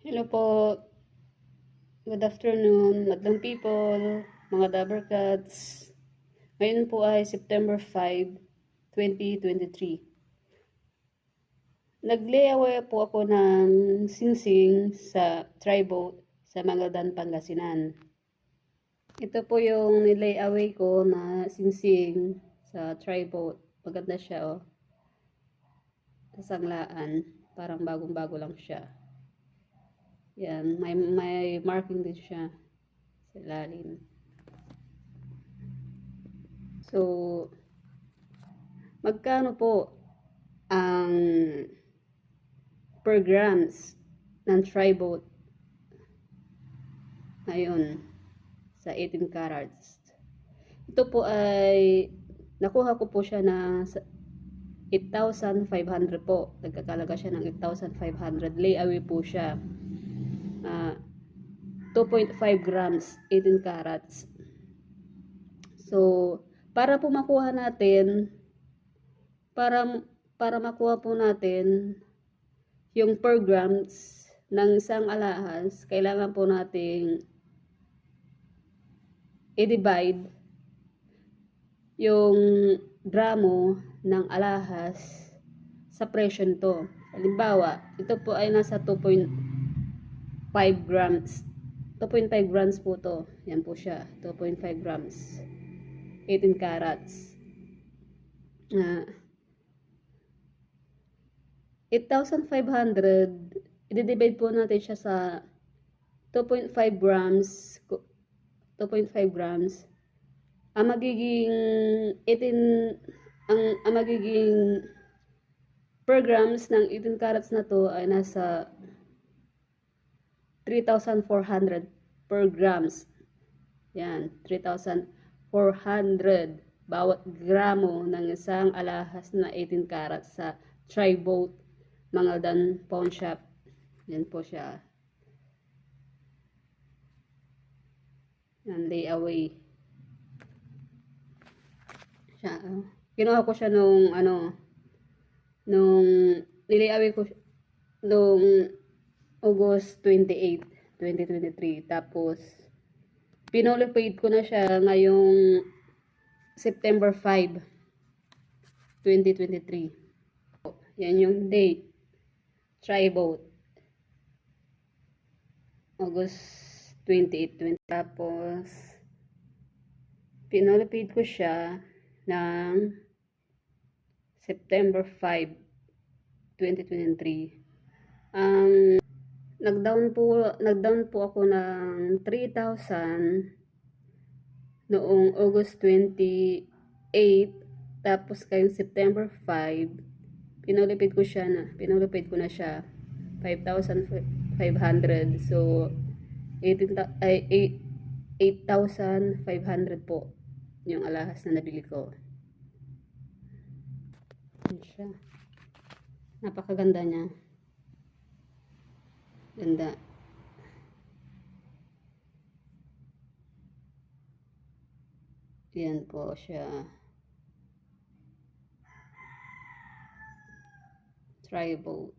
Hello po. Good afternoon, madlang people, mga Dabber Cats. Ngayon po ay September 5, 2023. Nag-layaway po ako ng singsing sa tri-boat sa Mangaldan, Pangasinan. Ito po yung nilayaway ko na singsing sa tri-boat. Maganda siya, oh. Sa sanglaan. Parang bagong-bago lang siya. Yan, may marking din siya sa ilalim. So, magkano po ang per grams ng tri-boat ngayon sa 18 carats? Ito po ay nakuha ko po siya na 8,500 po. Nagkakalaga siya ng 8,500. Layaway po siya. 2.5 grams, 18 carats. So, para po makuha natin, para makuha po natin yung per grams ng isang alahas, kailangan po nating i-divide yung gramo ng alahas sa presyo nito. Halimbawa, ito po ay nasa 2.5 grams. 2.5 grams po to. Yan po siya. 2.5 grams. 18 carats. 8,500. I-divide po natin siya sa 2.5 grams. 2.5 grams. Ang magiging 18 ang magiging per grams ng 18 carats na to ay nasa 3,400 per grams. Yan, 3,400 bawat gramo ng isang alahas na 18 carats sa tri-boat Mangaldan Pawn Shop. Yan po siya. Yan, layaway. Siya, kinuha ko siya nung nilayaway ko nung August 28, 2023. Tapos, pinolipaid ko na siya ngayong September 5, 2023. Yan yung date. Tri-boat. August 28, 20. Tapos, pinolipaid ko siya ng September 5, 2023. Nag-down po ako ng 3,000 noong August 28, tapos kayong September 5, pinulipid ko na siya 5,500. So 8,500 po yung alahas na nabili ko. Yan siya. Napakaganda niya. Ganda. Yan po siya. Tri-boat.